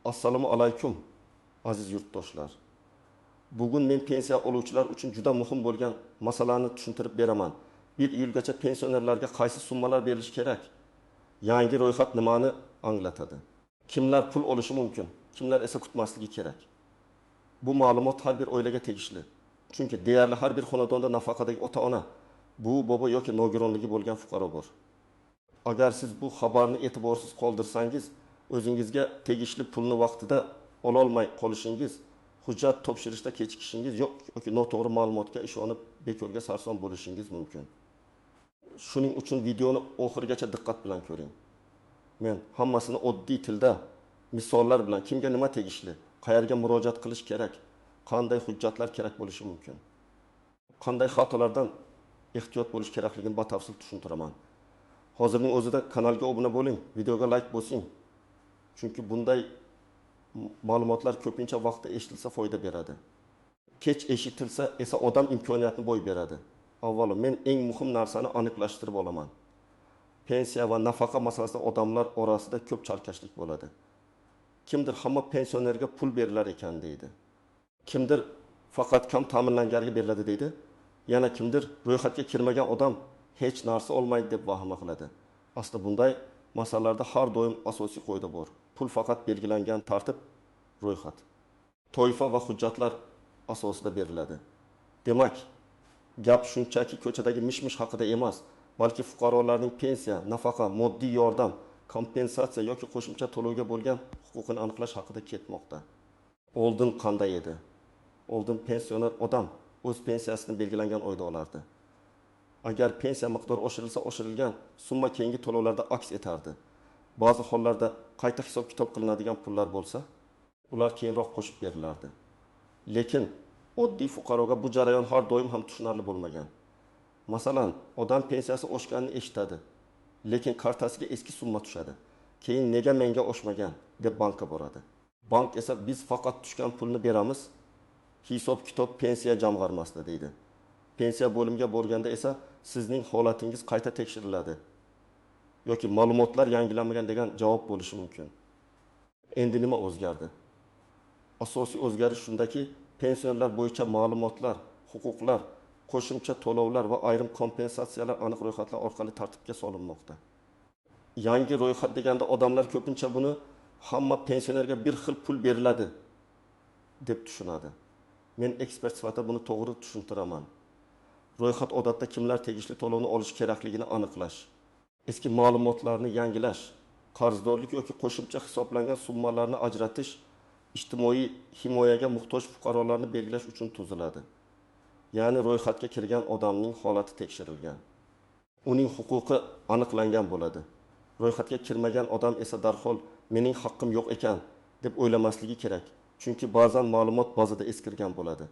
Assalomu alaykum aziz yurtdoshlar. Bugun men pensiya oluvchilar uchun juda muhim bo'lgan masalani tushuntirib beraman. 1 iyulgacha pensionerlarga qaysi summalar berilishi kerak? Yangi ro'yxat nimani anglatadi? Kimlar pul olishi mumkin, kimlar esa kutmasligi kerak? Bu ma'lumot har bir oilaga tegishli. Chunki deyarli har bir xonadonda nafaqadagi ota-ona, bu bobo yoki nogironligi bo'lgan fuqaro bor. Agar siz bu xabarni e'tiborsiz qoldirsangiz, o'zingizga tegishli pulni vaqtida ola olmay qolishingiz, hujjat topshirishda kechikishingiz yoki noto'g'ri ma'lumotga ishonib bekorga sarson bo'lishingiz mumkin. Shuning uchun videoni oxirigacha diqqat bilan ko'ring. Men hammasini oddiy tilda, misollar bilan kimga nima tegishli, qayerga murojaat qilish kerak, qanday hujjatlar kerak bo'lishi mumkin, qanday xatolardan ehtiyot bo'lish kerakligini batafsil tushuntiraman. Hozirning o'zida kanalga obuna bo'ling, videoga like bosing. Chunki bunday ma'lumotlar ko'pincha vaqtda eshitilsa foyda beradi. Kech eshitilsa esa odam imkoniyatni boy beradi. Avvalo men eng muhim narsani aniqlashtirib olaman. Pensiya va nafaqa masalasida odamlar orasida ko'p chalkashlik bo'ladi. Kimdir hamma pensionerga pul berilar ekan deydi. Kimdir faqat kam ta'minlanganlarga beriladi deydi. Yana kimdir ro'yxatga kirmagan odam hech narsa olmaydi deb vahima qiladi. Aslida bunday masalalarda har doim asosiy qoida bor. Pul faqat belgilangan tartib, ro'yxat, toifa va hujjatlar asosida beriladi. Demak, gap shunchaki ko'chadagi mish-mish haqida emas, balki fuqarolarning pensiya, nafaqa, moddiy yordam, kompensatsiya yoki qo'shimcha to'lovga bo'lgan huquqini aniqlash haqida ketmoqda. Oldin qanday edi? Oldin pensioner odam o'z pensiyasini belgilangan oyda olardi. Agar pensiya miqdori oshirilsa, oshirilgan summa keyingi to'lovlarda aks etardi. Ba'zi hollarda qayta hisob-kitob qilinadigan pullar bo'lsa, ular keyinroq qo'shib berilardi. Lekin oddiy fuqaroga bu jarayon har doim ham tushunarli bo'lmagan. Masalan, odam pensiyasi oshganini eshitadi, lekin kartasiga eski summa tushadi. Keyin nega menga oshmagan deb bankka boradi. Bank esa biz faqat tushgan pulni beramiz, hisob-kitob pensiya jamg'armasida deydi. Pensiya bo'limiga borganda esa sizning holatingiz qayta tekshiriladi yoki ma'lumotlar yangilanmagan degan javob bo'lishi mumkin. Endi nima o'zgardi? Asosiy o'zgarish shundaki, pensionerlar bo'yicha ma'lumotlar, huquqlar, qo'shimcha to'lovlar va ayrim kompensatsiyalar aniq ro'yxatlar orqali tartibga solinmoqda. Yangi ro'yxat deganda odamlar ko'pincha buni hamma pensionerga bir xil pul beriladi deb tushunadi. Men ekspert sifatida buni to'g'ri tushuntiraman. Ro'yxat odatda kimlar tegishli to'lovni olish kerakligini aniqlash, eski ma'lumotlarni yangilash, qarzdorlik yoki qo'shimcha hisoblangan summalarni ajratish, ijtimoiy himoyaga muhtoj fuqarolarni belgilash uchun tuziladi. Ya'ni ro'yxatga kirgan odamning holati tekshirilgan, uning huquqi aniqlangan bo'ladi. Ro'yxatga kirmagan odam esa darhol mening haqqim yo'q ekan deb o'ylamasligi kerak. Chunki ba'zan ma'lumot bazada eskirgan bo'ladi.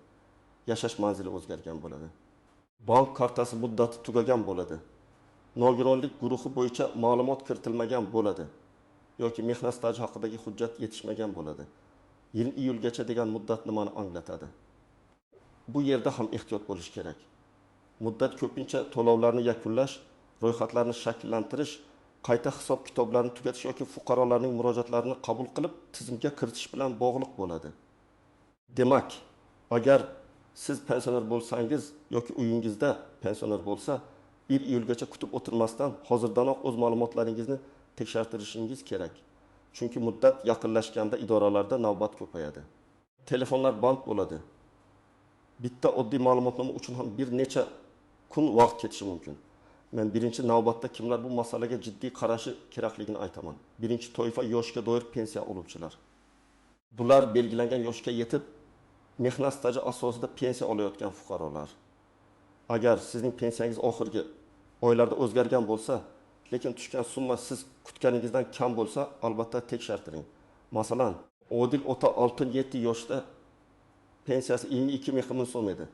Yashash manzili o'zgargan bo'ladi. Bank kartasi muddati tugagan bo'ladi. Nogironlik guruhi bo'yicha ma'lumot kiritilmagan bo'ladi yoki mehnat staji haqidagi hujjat yetishmagan bo'ladi. 20 iyulgacha degan muddat nimani anglatadi? Bu yerda ham ehtiyot bo'lish kerak. Muddat ko'pincha to'lovlarni yakunlash, ro'yxatlarni shakllantirish, qayta hisob-kitoblarni tugatish yoki fuqarolarning murojaatlarini qabul qilib tizimga kiritish bilan bog'liq bo'ladi. Demak, agar siz pensioner bo'lsangiz yoki uyingizda pensioner bo'lsa, 1 iyulgacha kutib o'tirmasdan hozirdanoq o'z ma'lumotlaringizni tekshirtirishingiz kerak. Chunki muddat yaqinlashganda idoralarda navbat ko'payadi. Telefonlar band bo'ladi. Bitta oddiy ma'lumotnoma uchun ham bir necha kun vaqt ketishi mumkin. Men birinchi navbatda kimlar bu masalaga jiddiy qarashi kerakligini aytaman. Birinchi toifa yoshga doir pensiya oluvchilar. Bular belgilangan yoshga yetib, mehnat staji asosida pensiya olayotgan fuqarolar. Agar sizning pensiyangiz oxirgi oylarda o'zgargan bo'lsa, lekin tushgan summa siz kutganingizdan kam bo'lsa, albatta tekshirtiring. Masalan, Odil ota 67 yoshda pensiyasi 22 ming so'm edi.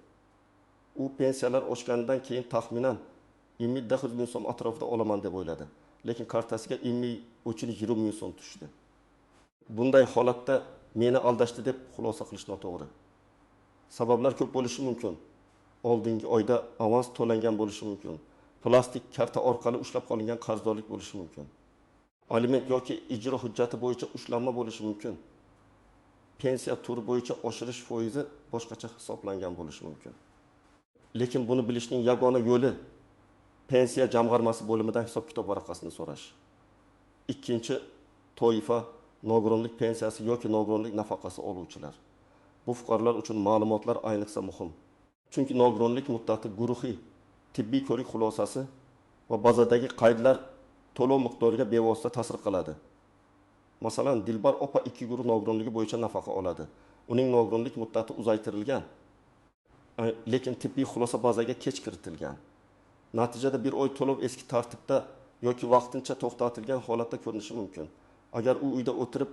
U pensiyalar oshganidan keyin taxminan 29 ming so'm atrofida olaman deb o'yladi. Lekin kartasiga 20 ming so'm tushdi. Bunday holatda meni aldashdi deb xulosa qilish noto'g'ri. Sabablar ko'p bo'lishi mumkin. Oldingi oyda avans to'langan bo'lishi mumkin. Plastik karta orqali ushlab qolingan qarzdorlik bo'lishi mumkin. Aliment yoki ijro hujjati bo'yicha ushlanma bo'lishi mumkin. pensiya turi bo'yicha oshirish foizi boshqacha hisoblangan bo'lishi mumkin. Lekin buni bilishning yagona yo'li pensiya jamg'armasi bo'limidan hisob-kitob varaqasini so'rash. Ikkinchi toifa nogironlik pensiyasi yoki nogironlik nafaqasi oluvchilar. Bu fuqarolar uchun ma'lumotlar ayniqsa muhim. Chunki nogironlik muddati guruhiy tibbiy ko'rik xulosasi va bazadagi qaydlar to'lov miqdoriga bevosita ta'sir qiladi. Masalan, Dilbar opa 2 guruh nogironligi bo'yicha nafaqa oladi. Uning nogironlik muddati uzaytirilgan, lekin tibbiy xulosa bazaga kech kiritilgan. Natijada bir oy to'lov eski tartibda yoki vaqtincha to'xtatilgan holatda ko'rinishi mumkin. Agar u uyda o'tirib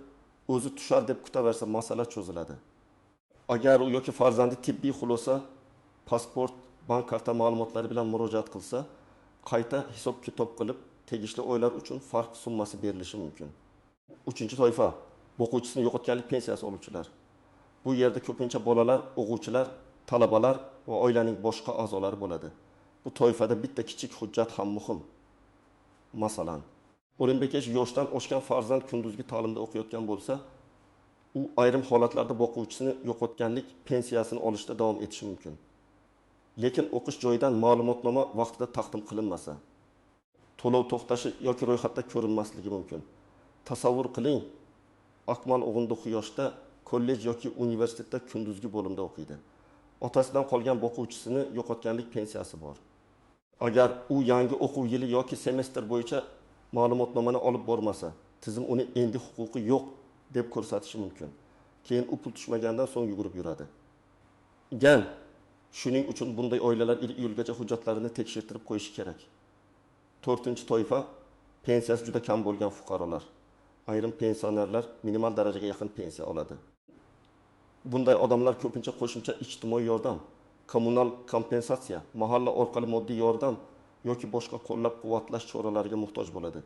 o'zi tushar deb kutaversa, masala cho'ziladi. Agar u yoki farzandi tibbiy xulosa, pasport, bank karta ma'lumotlari bilan murojaat qilsa, qayta hisob-kitob qilib, tegishli oylar uchun farq summasi berilishi mumkin. Uchinchi toifa o'quvchisini yo'qotganlik pensiyasi oluvchilar. Bu yerda ko'pincha bolalar, o'quvchilar, talabalar va oilaning boshqa a'zolari bo'ladi. Bu toifada bitta kichik hujjat ham muhim. Masalan, O'rinbekash yoshdan oshgan farzand kunduzgi ta'limda o'qiyotgan bo'lsa, u ayrim holatlarda o'quvchisini yo'qotganlik pensiyasini olishda davom etishi mumkin. Lekin o'qish joyidan ma'lumotnoma vaqtida taqdim qilinmasa, to'lov to'xtashi yoki ro'yxatda ko'rinmasligi mumkin. Tasavvur qiling, Akmal o'g'indiq yoshda kollej yoki universitetda kunduzgi bo'limda o'qiydi. Otasidan qolgan o'quvchisini yo'qotganlik pensiyasi bor. Agar u yangi o'quv yili yoki semestr bo'yicha ma'lumotnomani olib bormasa, tizim uni endi huquqi yo'q deb ko'rsatishi mumkin. Keyin u pul tushmagandan so'ng yugurib yuradi. Shuning uchun bunday oilalar iyulgacha hujjatlarini tekshirtirib qo'yishi kerak. 4-toifa pensiyasi juda kam bo'lgan fuqarolar. Ayrim pensionerlar minimal darajaga yaqin pensiya oladi. Bunday odamlar ko'pincha qo'shimcha ijtimoiy yordam, kommunal kompensatsiya, mahalla orqali moddiy yordam yoki boshqa qo'llab-quvvatlash choralariga muhtoj bo'ladi.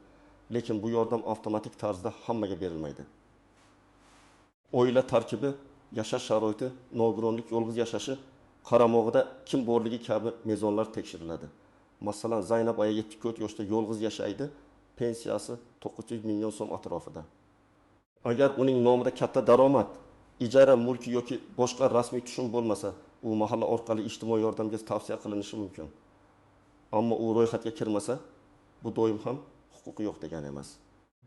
Lekin bu yordam avtomatik tarzda hammaga berilmaydi. Oila tarkibi, yashash sharoiti, nogironlik yolg'iz yashashi, qaramog'ida kim borligi kabi mezonlar tekshiriladi. Masalan, Zaynab aya 74 yoshda yolg'iz yashaydi, pensiyasi 900 million so'm atrofida. Agar uning nomida katta daromad, ijara mulki yoki boshqa rasmiy tushum bo'lmasa, u mahalla orqali ijtimoiy yordamga tavsiya qilinishi mumkin. Ammo u ro'yxatga kirmasa, bu doim ham huquqi yo'q degani emas.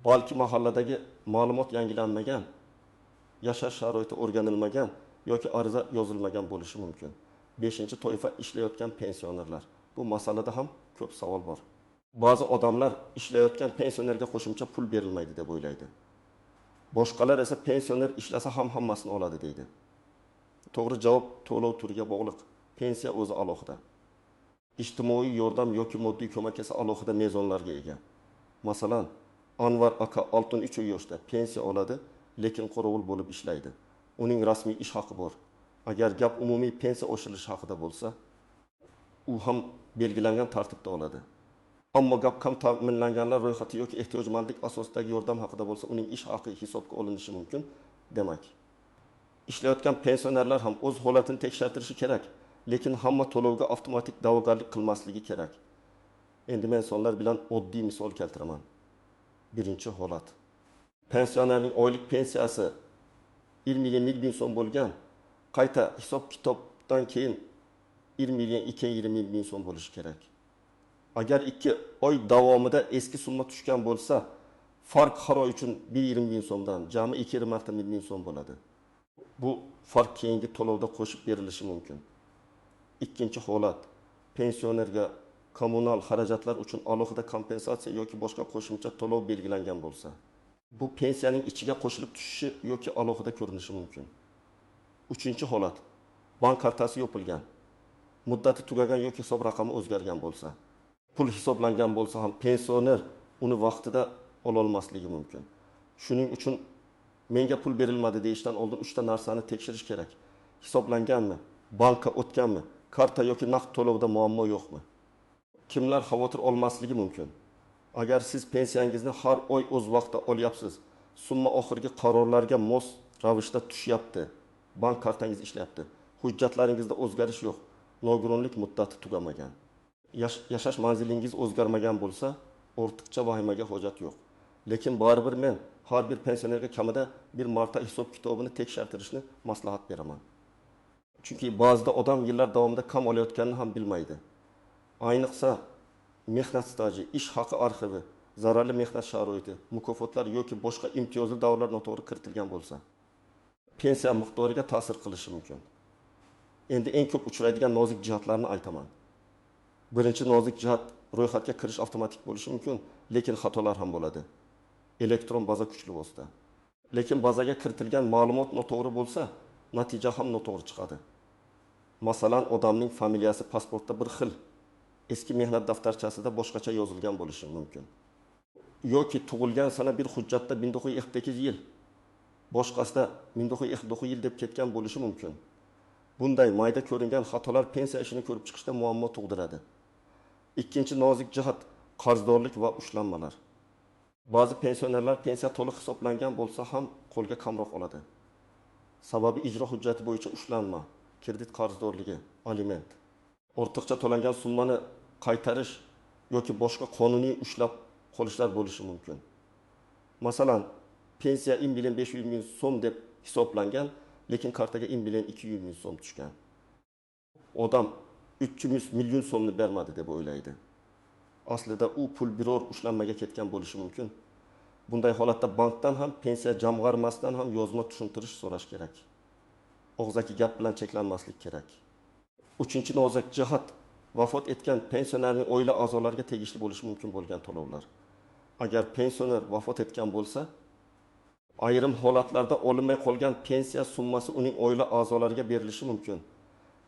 Balki mahalladagi ma'lumot yangilanmagan, yashash sharoiti o'rganilmagan yoki ariza yozilmagan bo'lishi mumkin. 5-toifa ishlayotgan pensionerlar. Bu masalada ham ko'p savol bor. Ba'zi odamlar ishlayotgan pensionerga qo'shimcha pul berilmaydi deb o'ylaydi. Boshqalar esa pensioner ishlasa ham hammasini oladi deydi. To'g'ri javob to'lov turiga bog'liq. Pensiya o'zi alohida. Ijtimoiy yordam yoki moddiy ko'mak esa alohida mezonlarga ega. Masalan, Anvar aka 63 yoshda pensiya oladi, lekin qorovul bo'lib ishlaydi. Uning rasmiy ish haqi bor. Agar gap umumiy pensiya oshirilishi haqida bo'lsa, u ham belgilangan tartibda oladi. Ammo gap kam ta'minlanganlar ro'yxati yoki ehtiyojmandlik asosidagi yordam haqida bo'lsa, uning ish haqi hisobga olinishi mumkin. Demak, ishlayotgan pensionerlar ham o'z holatini tekshirtirishi kerak, lekin hamma to'lovga avtomatik da'vogarlik qilmasligi kerak. Endi men sonlar bilan oddiy misol keltiraman. Birinchi holat. Pensionerning oylik pensiyasi 20 ming so'm bo'lgan, qayta hisob-kitobdan keyin 20 ming so'm bo'lishi kerak. Agar 2 oy davomida eski summa tushgan bo'lsa, farq har oy uchun 1,20 ming so'mdan jami 2 marta ming so'm bo'ladi. Bu farq keyingi to'lovda qo'shib berilishi mumkin. Ikkinchi holat. Pensionerga kommunal xarajatlar uchun alohida kompensatsiya yoki boshqa qo'shimcha to'lov belgilangan bo'lsa, bu pensiyaning ichiga qo'shilib tushishi yoki alohida ko'rinishi mumkin. Uchinchi holat. Bank kartasi yopilgan, muddati tugagan yoki hisob raqami o'zgargan bo'lsa, pul hisoblangan bo'lsa ham pensioner uni vaqtida ola olmasligi mumkin. Shuning uchun menga pul berilmadi deyishdan oldin 3 ta narsani tekshirish kerak. Hisoblanganmi? Bankka o'tganmi? Karta yoki naqd to'lovda muammo yo'qmi? Kimlar xavotir olmasligi mumkin? Agar siz pensiyangizni har oy o'z vaqtida olyapsiz, summa oxirgi qarorlarga mos ravishda tushyapti, bank kartangiz ishlayapti, hujjatlaringizda o'zgarish yo'q, nogironlik muddati tugamagan, yashash manzilingiz o'zgarmagan bo'lsa, ortiqcha vahimaga hojat yo'q. Lekin baribir men har bir pensionerga kamida bir marta hisob kitobini tekshirtirishni maslahat beraman. Chunki ba'zida odam yillar davomida kam olayotganini ham bilmaydi. Ayniqsa mehnat staji, ish haqi arxivi, zararli mehnat sharoiti, mukofotlar yoki boshqa imtiyozli davrlar noto'g'ri kiritilgan bo'lsa, pensiya miqdoriga ta'sir qilishi mumkin. Endi eng ko'p uchraydigan nozik jihatlarni aytaman. Birinchi nozik jihat, ro'yxatga kirish avtomatik bo'lishi mumkin, lekin xatolar ham bo'ladi. Elektron baza kuchli bo'lsa. Lekin bazaga kiritilgan ma'lumot noto'g'ri bo'lsa, natija ham noto'g'ri chiqadi. Masalan, odamning familiyasi pasportda bir xil, eski mehnat daftarchasida boshqacha yozilgan bo'lishi mumkin. Yoki tug'ilgan sana bir hujjatda 1942 yil, boshqasida 1949 yil deb ketgan bo'lishi mumkin. Bunday mayda ko'ringan xatolar pensiya ishini ko'rib chiqishda muammo tug'diradi. Ikkinchi nozik jihat qarzdorlik va ushlanmalar. Ba'zi pensionerlar pensiya to'liq hisoblangan bo'lsa ham qo'lga kamroq oladi. Sababi ijro hujjati bo'yicha ushlanma, kredit qarzdorligi, aliment. Ortiqcha to'langan summani qaytarish yoki boshqa qonuniy ushlab qolishlar bo'lishi mumkin. Masalan, pensiya 1.500 ming so'm deb hisoblangan, lekin kartaga 1.200 ming so'm tushgan. Odam 300 million so'mni bermadi deb o'ylaydi. Aslida u pul biror ushlanmaga ketgan bo'lishi mumkin. Bunday holatda bankdan ham, pensiya jamg'armasidan ham yozma tushuntirish so'rash kerak. Og'zaki gap bilan cheklanmaslik kerak. Uchinchi nozik jihat, vafot etgan pensionerning oila a'zolariga tegishli bo'lishi mumkin bo'lgan to'lovlar. Agar pensioner vafot etgan bo'lsa, ayrim holatlarda olinmay qolgan pensiya summasi uning oila a'zolariga berilishi mumkin.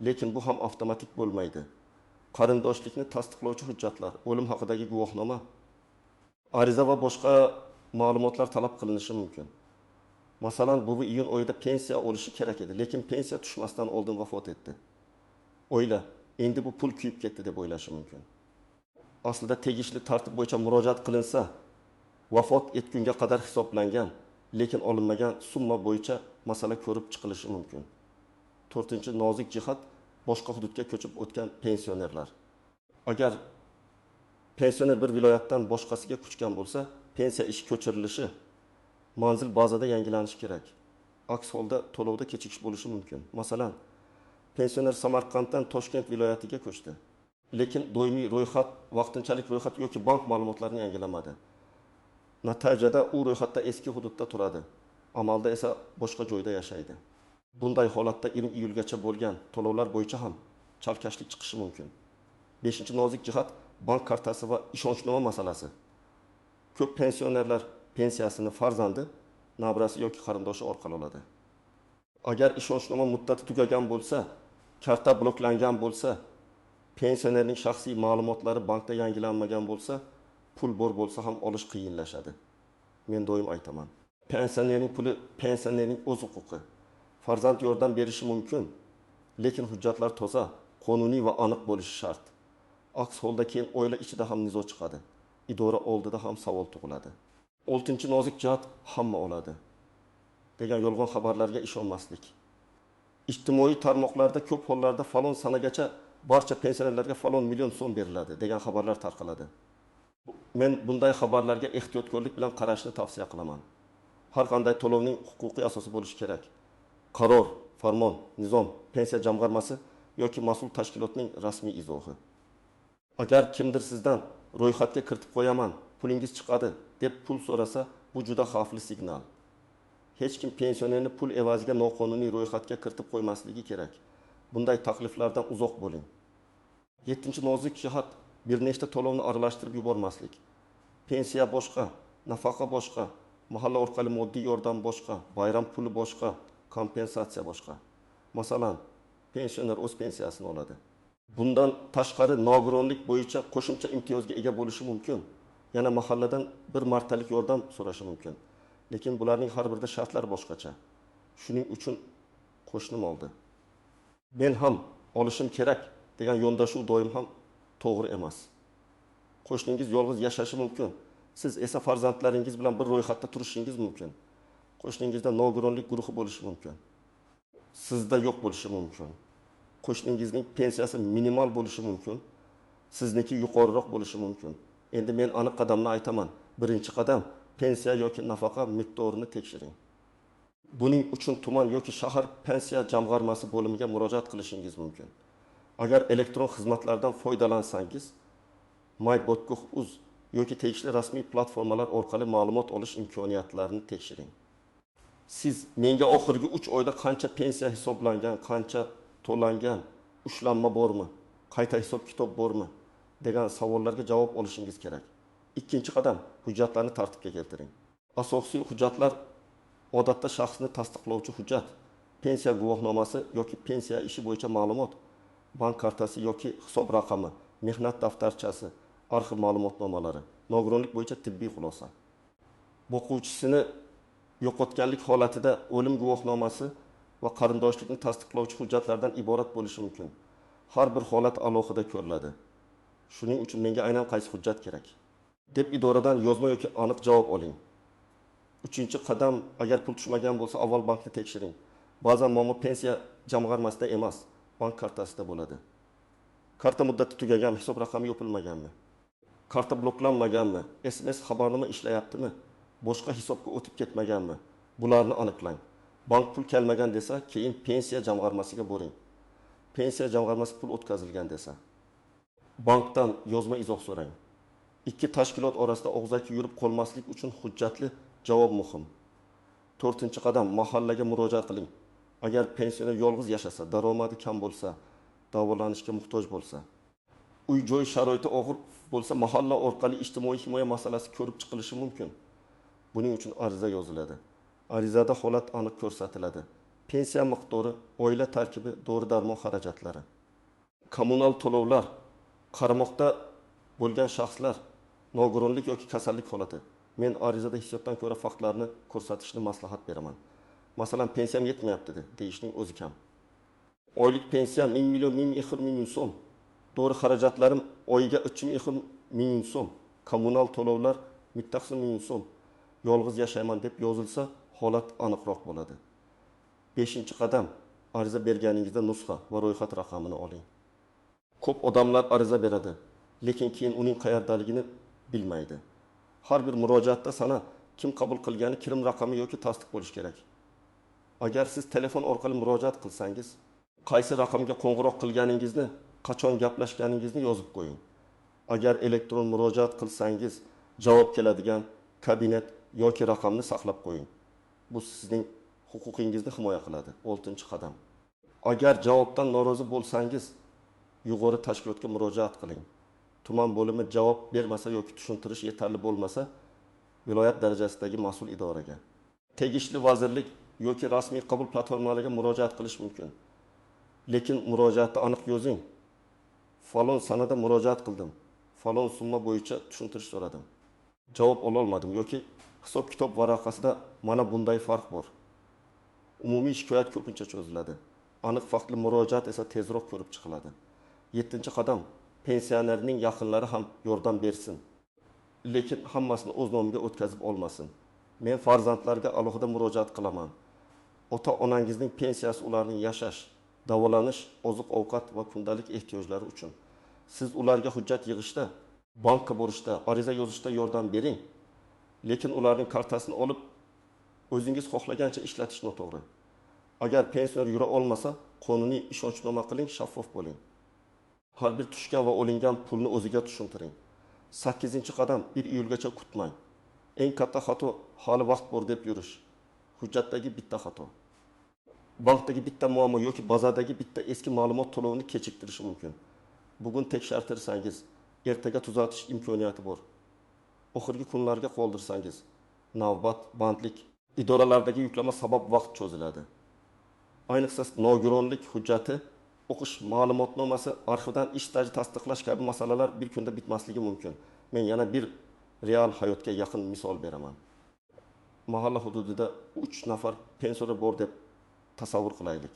Lekin bu ham avtomatik bo'lmaydi. Qarindoshlikni tasdiqlovchi hujjatlar, o'lim haqidagi guvohnoma, ariza va boshqa ma'lumotlar talab qilinishi mumkin. Masalan, buvi iyun oyida pensiya olishi kerak edi, lekin pensiya tushmasdan oldin vafot etdi. Oila, endi bu pul kuyib ketdi deb o'ylashi mumkin. Aslida tegishli tartib bo'yicha murojaat qilinsa, vafot etgunga qadar hisoblangan, lekin olinmagan summa bo'yicha masala ko'rib chiqilishi mumkin. To'rtinchi nozik jihat, boshqa hududga ko'chib o'tgan pensionerlar. Agar pensioner bir viloyatdan boshqasiga ko'chgan bo'lsa, pensiya ishi ko'chirilishi manzil bazada yangilanishi kerak. Aks holda to'lovda kechikish bo'lishi mumkin. Masalan, pensioner Samarqanddan Toshkent viloyatiga ko'chdi. Lekin doimiy ro'yxat, vaqtinchalik ro'yxat yoki bank ma'lumotlarini yangilamadi. Natijada u ro'yxatda eski hududda turadi. Amalda esa boshqa joyda yashaydi. Bunday holatda 20 iyulgacha bo'lgan to'lovlar bo'yicha ham chalkashlik chiqishi mumkin. 5-nozik jihat bank kartasi va ishonchnoma masalasi. Ko'p pensionerlar pensiyasini farzandi, nabrasi yoki qarindoshi orqali oladi. Agar ishonchnoma muddati tugagan bo'lsa, karta bloklangan bo'lsa, pensionerning shaxsiy ma'lumotlari bankda yangilanmagan bo'lsa, pul bor bo'lsa ham olish qiyinlashadi. Men doim aytaman. Pensionerning puli pensionerning o'z huquqi. Farzand yordam berishi mumkin, lekin hujjatlar toza, qonuniy va aniq bo'lishi shart. Aks holda keyin oila ichida ham nizo chiqadi. Idora oldida ham savol tug'iladi. 6-nozik jihat hamma oladi degan yolg'on xabarlarga ishonmaslik. Ijtimoiy tarmoqlarda ko'p hollarda falon sanagacha barcha pensionerlarga falon million so'm beriladi degan xabarlar tarqaladi. Men bunday xabarlarga ehtiyotkorlik bilan qarashni tavsiya qilaman. Har qanday to'lovning huquqiy asosi bo'lishi kerak. Qaror, farmon, nizom, pensiya jamg'armasi yoki mas'ul tashkilotning rasmiy izohi. Agar kimdir sizdan ro'yxatga kiritib qo'yaman, pulingiz chiqadi deb pul so'rasa, bu juda xavfli signal. Hech kim pensionerni pul evaziga noqonuniy ro'yxatga kiritib qo'ymasligi kerak. Bunday takliflardan uzoq bo'ling. 7-nozik jihat, bir nechta to'lovni aralashtirib yubormaslik. Pensiya boshqa, nafaqa boshqa, mahalla orqali moddiy yordam boshqa, bayram puli boshqa, kompensatsiya boshqa. Masalan, pensioner o'z pensiyasini oladi. Bundan tashqari nogironlik bo'yicha qo'shimcha imtiyozga ega bo'lishi mumkin. Yana mahalladan bir martalik yordam so'rashi mumkin. Lekin bularning har birida shartlar boshqacha. Shuning uchun qo'shnim oldi. Men ham olishim kerak degan yondashuv doim ham to'g'ri emas. Qo'shningiz yolg'iz yashashi mumkin. Siz esa farzandlaringiz bilan bir ro'yxatda turishingiz mumkin. Qo'shningizda nogironlik guruhi bo'lishi mumkin. Sizda yo'q bo'lishi mumkin. Qo'shningizning pensiyasi minimal bo'lishi mumkin. Sizniki yuqoriroq bo'lishi mumkin. Endi men aniq qadamni aytaman. Birinchi qadam pensiya yoki nafaqa miqdorini tekshiring. Buning uchun tuman yoki shahar pensiya jamg'armasi bo'limiga murojaat qilishingiz mumkin. Agar elektron xizmatlardan foydalansangiz, My.gov.uz yoki tegishli rasmiy platformalar orqali ma'lumot olish imkoniyatlarini tekshiring. Siz menga oxirgi 3 oyda qancha pensiya hisoblangan, qancha to'langan, ushlanma bormi, qayta hisob kitob bormi degan savollarga javob olishingiz kerak. Ikkinchi qadam, hujjatlarni tartibga keltiring. Asosiy hujjatlar odatda shaxsni tasdiqlovchi hujjat, pensiya guvohnomasi yoki pensiya ishi bo'yicha ma'lumot, bank kartasi yoki hisob raqami, mehnat daftarchasi, arxiv ma'lumotnomalari, nogironlik bo'yicha tibbiy xulosa. Boquvchisini yo'qotganlik holatida o'lim guvohnomasi va qarindoshlikni tasdiqlovchi hujjatlardan iborat bo'lishi mumkin. Har bir holat alohida ko'riladi. Shuning uchun menga aynan qaysi hujjat kerak deb idoradan yozma yoki aniq javob oling. Uchinchi qadam, agar pul tushmagan bo'lsa, avval bankni tekshiring. Ba'zan muammo pensiya jamg'armasida emas, bank kartasida bo'ladi. Karta muddati tugaganmi, hisob raqami yopilmaganmi? Karta bloklanmaganmi? SMS xabarnoma ishlayaptimi? Boshqa hisobga o'tib ketmaganmi? Bularni aniqlang. Bank pul kelmagan desa, keyin pensiya jamg'armasiga boring. Pensiya jamg'armasi pul o'tkazilgan desa, bankdan yozma izoh so'rang. Ikki tashkilot orasida og'zaki yurib qolmaslik uchun hujjatli javob muhim. 4-qadam, mahallaga murojaat qiling. Agar pensioner yolg'iz yashasa, daromadi kam bo'lsa, davolanishga muhtoj bo'lsa, uy-joy sharoiti og'ir bo'lsa, mahalla orqali ijtimoiy himoya masalasi ko'rib chiqilishi mumkin. Buning uchun ariza yoziladi. Arizada holat aniq ko'rsatiladi. Pensiya miqdori, oila tarkibi, dori-darmon xarajatlari, kommunal to'lovlar, qaramoqda bo'lgan shaxslar, nogironlik yoki kasallik holati. Men arizada hissiyotdan ko'ra faktlarni ko'rsatishni maslahat beraman. Masalan, pensiyam yetmayapti deyishning o'zi kam. Oylik pensiyam 1000 million, 1000 so'm. Dori xarajatlarim oyiga 3000 so'm. Kommunal to'lovlar 1000 so'm. Yolg'iz yashayman deb yozilsa, holat aniqroq bo'ladi. 5-qadam, ariza berganingizda nusxa va ro'yxat raqamini oling. Ko'p odamlar ariza beradi, lekin keyin uning qayerdaligini bilmaydi. Har bir murojaatda sana kim qabul qilgani, kirim raqami yoki tasdiq bo'lishi kerak. Agar siz telefon orqali murojaat qilsangiz, qaysi raqamga qo'ng'iroq qilganingizni, qachon gaplashganingizni yozib qo'ying. Agar elektron murojaat qilsangiz, javob keladigan kabinet yoki raqamni saqlab qo'ying. Bu sizning huquqingizni himoya qiladi. 6-qadam. Agar javobdan norozi bo'lsangiz, yuqori tashkilotga murojaat qiling. Tuman bo'limi javob bermasa yoki tushuntirish yetarli bo'lmasa, viloyat darajasidagi mas'ul idoraga, tegishli vazirlik yoki rasmiy qabul platformalariga murojaat qilish mumkin. Lekin murojaatda aniq yozing. Falon sanada murojaat qildim. Falon summa bo'yicha tushuntirish so'radim. Javob ola olmadim yoki hisob kitob varaqasida mana bunday farq bor. Umumiy shikoyat ko'pincha cho'ziladi. Aniq faktli murojaat esa tezroq ko'rib chiqiladi. 7-qadam, pensionerning yaqinlari ham yordam bersin. Lekin hammasini o'z nomiga o'tkazib olmasin. Men farzandlarga alohida murojaat qilaman. Ota-onangizning pensiyasi ularning yashash, davolanish, oziq-ovqat va kundalik ehtiyojlari uchun. Siz ularga hujjat yig'ishda, bankka borishda, ariza yozishda yordam bering. Lekin ularning kartasini olib, o'zingiz xohlagancha ishlatish noto'g'ri. Agar pensioner yura olmasa, qonuniy ishonchnoma qiling, shaffof bo'ling. Har bir tushgan va olingan pulni o'ziga tushuntiring. 8-qadam, 1 iyulgacha kutmang. Eng katta xato hali vaqt bor deb yurish. Hujjatdagi bitta xato. Bankdagi bitta muammo yoki bazadagi bitta eski ma'lumot to'lovini kechiktirishi mumkin. Bugun tekshirtirsangiz, ertaga tuzatish imkoniyati bor. Oxirgi kunlarga qoldirsangiz, navbat, bandlik, idoralardagi yuklama sabab vaqt cho'ziladi. Ayniqsa nogironlik hujjati, o'qish ma'lumotnomasi, arxivdan ish staji tasdiqlash kabi masalalar bir kunda bitmasligi mumkin. Men yana bir real hayotga yaqin misol beraman. Mahalla hududida 3 nafar pensioner bor deb tasavvur qilaylik.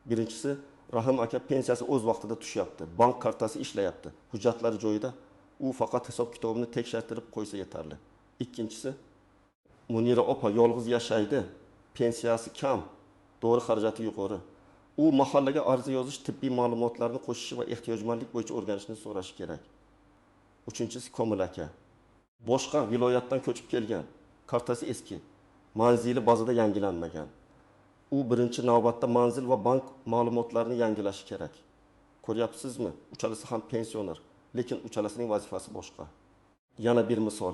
Birinchisi, Rahim aka pensiyasi o'z vaqtida tushyapti. Bank kartasi ishlayapti. Hujjatlari joyida. U faqat hisob kitobini tekshirtirib qo'ysa yetarli. Ikkinchisi, Munira opa yolg'iz yashaydi. Pensiyasi kam, dori xarajati yuqori. U mahallaga ariza yozish, tibbiy ma'lumotlarni qo'shishi va ehtiyojmandlik bo'yicha o'rganishni so'rashi kerak. Uchinchisi, Komil aka. Boshqa viloyatdan ko'chib kelgan. kartasi eski. Manzili bazada yangilanmagan. U birinchi navbatda manzil va bank ma'lumotlarini yangilashi kerak. Ko'ryapsizmi? Uchalasi ham pensioner, lekin uchalasining vazifasi boshqa. Yana bir misol.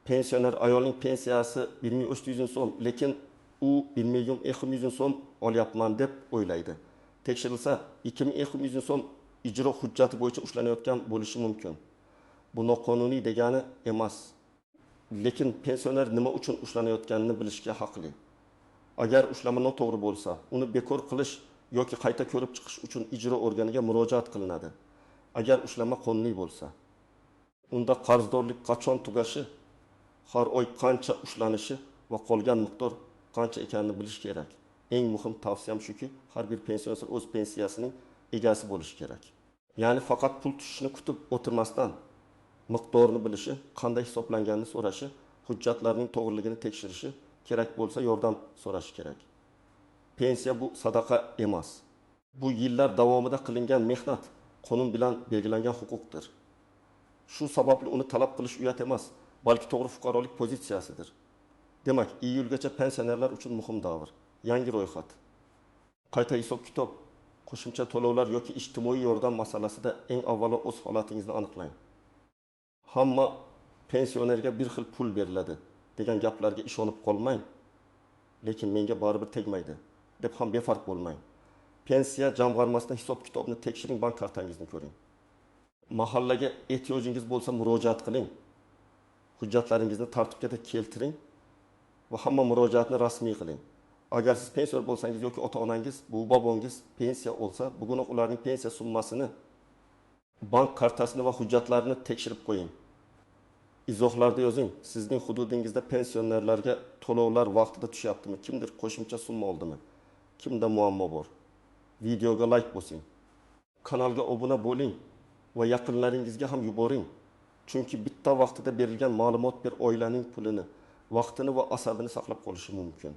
Pensioner ayolning pensiyasi 1.300.000 so'm, lekin u 1.200.000 so'm olyapman deb o'ylaydi. Tekshirilsa 2.200.000 so'm ijro hujjati bo'yicha ushlanayotgan bo'lishi mumkin. Bu noqonuniy degani emas. Lekin pensioner nima uchun ushlanayotganini bilishga haqli. Agar ushlama noto'g'ri bo'lsa, uni bekor qilish yoki qayta ko'rib chiqish uchun ijro organiga murojaat qilinadi. Agar ushlama qonuniy bo'lsa, unda qarzdorlik qachon tugashi, har oy qancha ushlanishi va qolgan miqdor qancha ekanini bilish kerak. Eng muhim tavsiyam shuki, har bir pensioner o'z pensiyasining egasi bo'lishi kerak. Ya'ni faqat pul tushishini kutib o'tirmasdan miqdorini bilishi, qanday hisoblanganini so'rashi, hujjatlarning to'g'riligini tekshirishi, kerak bo'lsa yordam so'rashi kerak. Pensiya bu sadaqa emas. Bu yillar davomida qilingan mehnat, qonun bilan belgilangan huquqdir. Shu sababli uni talab qilish uyat emas, balki to'g'ri fuqarolik pozitsiyasidir. Demak, iyulgacha pensionerlar uchun muhim davr. Yangi ro'yxat. Qayta hisob-kitob, qo'shimcha to'lovlar yoki ijtimoiy yordam masalasida eng avvalo o'z holatingizni aniqlang. Hamma pensionerga bir xil pul beriladi degan gaplarga ishonib qolmang. Lekin menga baribir tegmaydi deb ham befarq bo'lmang. Pensiya jamg'armasida hisob-kitobni tekshiring, bank kartangizni ko'ring. Mahallaga ehtiyojingiz bo'lsa murojaat qiling. Hujjatlaringizni tartibga keltiring va hamma murojaatni rasmiy qiling. Agar siz pensioner bo'lsangiz yoki ota-onangiz, bu bobongiz pensiya olsa, bugun ularning pensiya summasini, bank kartasini va hujjatlarini tekshirib qo'ying. Izohlarda yozing, sizning hududingizda pensionerlarga to'lovlar vaqtida tushyaptimi? Kimdir qo'shimcha summa oldimi? Kimda muammo bor? Videoga like bosing. Kanalga obuna bo'ling va yaqinlaringizga ham yuboring. Chunki bitta vaqtida berilgan ma'lumot bir oilaning pulini, vaqtini va asabini saqlab qolishi mumkin.